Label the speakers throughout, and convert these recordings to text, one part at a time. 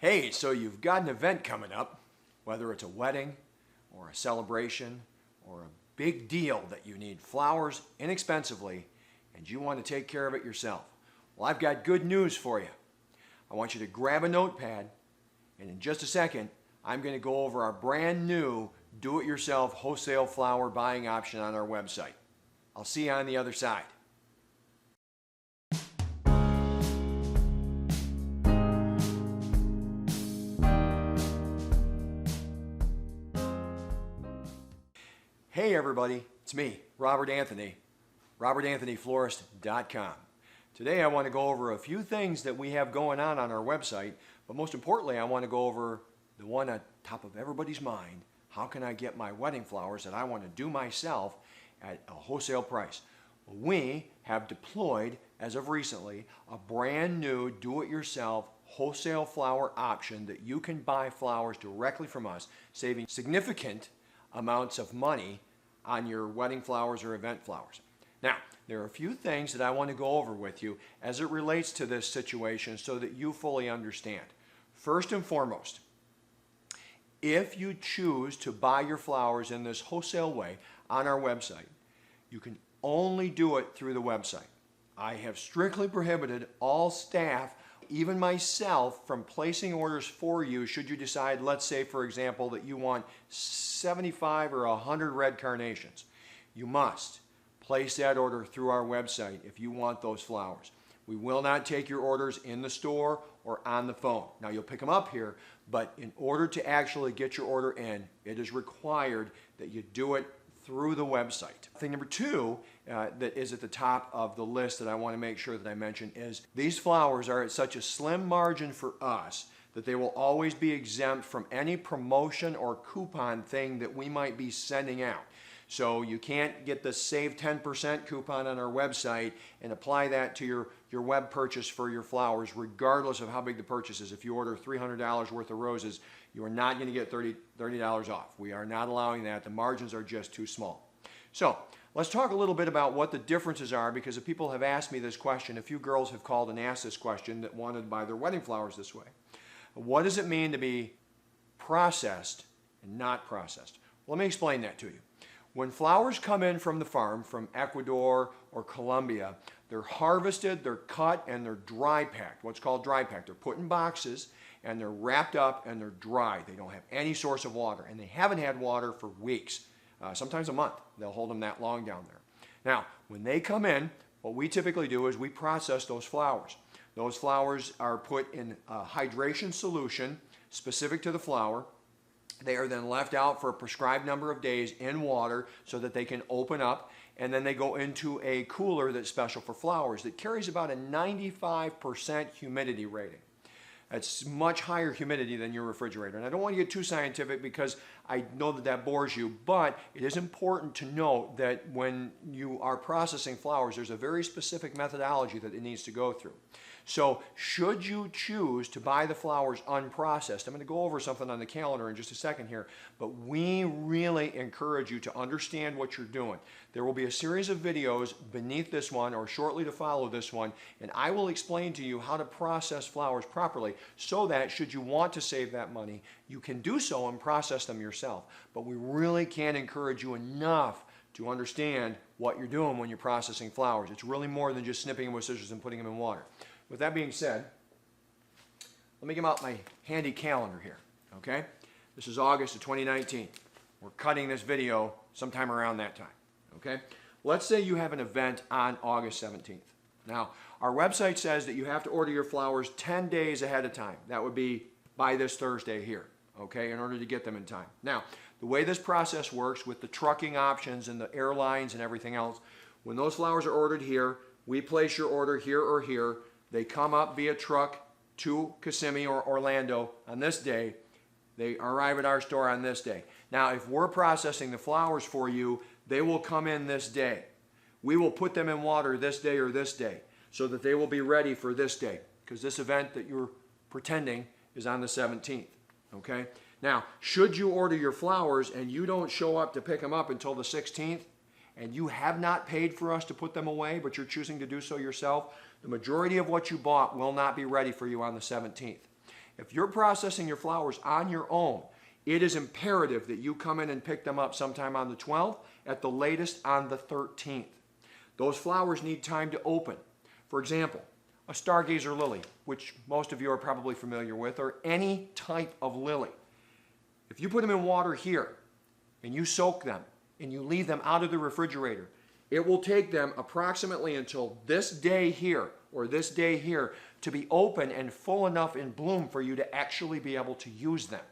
Speaker 1: Hey, so you've got an event coming up, whether it's a wedding or a celebration or a big deal that you need flowers inexpensively and you want to take care of it yourself. Well, I've got good news for you. I want you to grab a notepad, and in just a second, I'm going to go over our brand new do-it-yourself wholesale flower buying option on our website. I'll see you on the other side. Hey everybody, it's me, Robert Anthony, robertanthonyflorist.com. Today I want to go over a few things that we have going on our website, but most importantly I want to go over the one on top of everybody's mind. How can I get my wedding flowers that I want to do myself at a wholesale price? We have deployed, as of recently, a brand new do-it-yourself wholesale flower option that you can buy flowers directly from us, saving significant amounts of money on your wedding flowers or event flowers. Now, there are a few things that I want to go over with you as it relates to this situation so that you fully understand. First and foremost, if you choose to buy your flowers in this wholesale way on our website, you can only do it through the website. I have strictly prohibited all staff, even myself, from placing orders for you should you decide, let's say for example, that you want 75 or 100 red carnations. You must place that order through our website if you want those flowers. We will not take your orders in the store or on the phone. Now you'll pick them up here, but in order to actually get your order in, it is required that you do it through the website. Thing number two that is at the top of the list that I want to make sure that I mention is these flowers are at such a slim margin for us that they will always be exempt from any promotion or coupon thing that we might be sending out. So you can't get the Save 10% coupon on our website and apply that to your web purchase for your flowers, regardless of how big the purchase is. If you order $300 worth of roses, you are not going to get $30 off. We are not allowing that. The margins are just too small. So let's talk a little bit about what the differences are, because if people have asked me this question, a few girls have called and asked this question that wanted to buy their wedding flowers this way. What does it mean to be processed and not processed? Let me explain that to you. When flowers come in from the farm, from Ecuador or Colombia, they're harvested, they're cut, and they're dry packed, what's called dry packed. They're put in boxes, and they're wrapped up, and they're dry. They don't have any source of water, and they haven't had water for weeks, sometimes a month. They'll hold them that long down there. Now, when they come in, what we typically do is we process those flowers. Those flowers are put in a hydration solution specific to the flower. They are then left out for a prescribed number of days in water so that they can open up, and then they go into a cooler that's special for flowers that carries about a 95% humidity rating. That's much higher humidity than your refrigerator. And I don't want to get too scientific because I know that that bores you, but it is important to note that when you are processing flowers, there's a very specific methodology that it needs to go through. So should you choose to buy the flowers unprocessed, I'm going to go over something on the calendar in just a second here, but we really encourage you to understand what you're doing. There will be a series of videos beneath this one or shortly to follow this one, and I will explain to you how to process flowers properly so that should you want to save that money, you can do so and process them yourself. But we really can't encourage you enough to understand what you're doing when you're processing flowers. It's really more than just snipping them with scissors and putting them in water. With that being said, let me get out my handy calendar here, okay? This is August of 2019. We're cutting this video sometime around that time, okay? Let's say you have an event on August 17th. Now, our website says that you have to order your flowers 10 days ahead of time. That would be by this Thursday here, okay, in order to get them in time. Now, the way this process works with the trucking options and the airlines and everything else, when those flowers are ordered here, we place your order here or here. They come up via truck to Kissimmee or Orlando on this day. They arrive at our store on this day. Now, if we're processing the flowers for you, they will come in this day. We will put them in water this day or this day so that they will be ready for this day, because this event that you're pretending is on the 17th, okay? Now, should you order your flowers and you don't show up to pick them up until the 16th, and you have not paid for us to put them away, but you're choosing to do so yourself, the majority of what you bought will not be ready for you on the 17th. If you're processing your flowers on your own, it is imperative that you come in and pick them up sometime on the 12th, at the latest on the 13th. Those flowers need time to open. For example, a stargazer lily, which most of you are probably familiar with, or any type of lily. If you put them in water here and you soak them and you leave them out of the refrigerator, it will take them approximately until this day here or this day here to be open and full enough in bloom for you to actually be able to use them.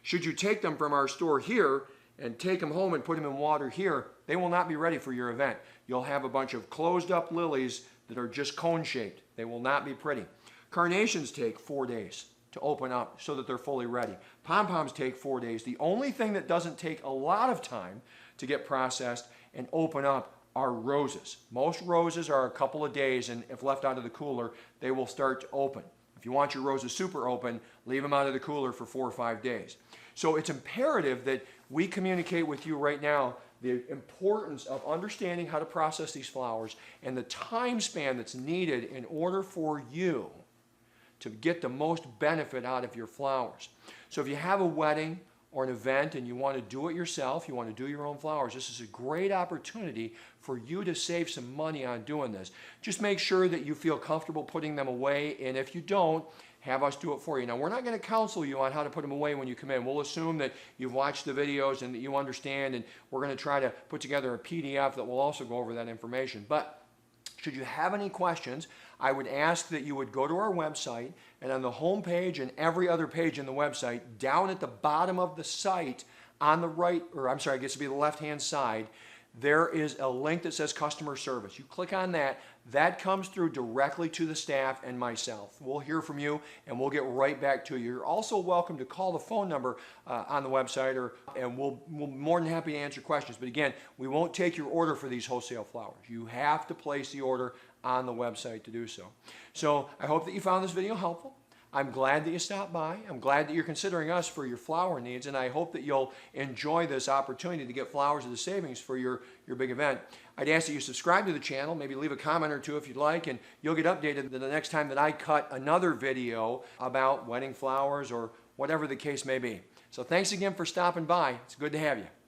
Speaker 1: Should you take them from our store here and take them home and put them in water here, they will not be ready for your event. You'll have a bunch of closed up lilies that are just cone shaped. They will not be pretty. Carnations take 4 days to open up so that they're fully ready. Pom-poms take 4 days. The only thing that doesn't take a lot of time to get processed and open up are roses. Most roses are a couple of days, and if left out of the cooler, they will start to open. If you want your roses super open, leave them out of the cooler for 4 or 5 days. So it's imperative that we communicate with you right now the importance of understanding how to process these flowers and the time span that's needed in order for you to get the most benefit out of your flowers. So if you have a wedding or an event and you want to do it yourself, you want to do your own flowers, this is a great opportunity for you to save some money on doing this. Just make sure that you feel comfortable putting them away, and if you don't, have us do it for you. Now, we're not going to counsel you on how to put them away when you come in. We'll assume that you've watched the videos and that you understand, and we're going to try to put together a PDF that will also go over that information. But should you have any questions, I would ask that you would go to our website, and on the home page and every other page in the website, down at the bottom of the site on the right, or I'm sorry, I guess it'd be the left-hand side, there is a link that says customer service. You click on that, that comes through directly to the staff and myself. We'll hear from you and we'll get right back to you. You're also welcome to call the phone number on the website, and we'll more than happy to answer questions. But again, we won't take your order for these wholesale flowers. You have to place the order on the website to do so. So I hope that you found this video helpful. I'm glad that you stopped by. I'm glad that you're considering us for your flower needs, and I hope that you'll enjoy this opportunity to get flowers at the savings for your big event. I'd ask that you subscribe to the channel, maybe leave a comment or two if you'd like, and you'll get updated the next time that I cut another video about wedding flowers or whatever the case may be. So thanks again for stopping by. It's good to have you.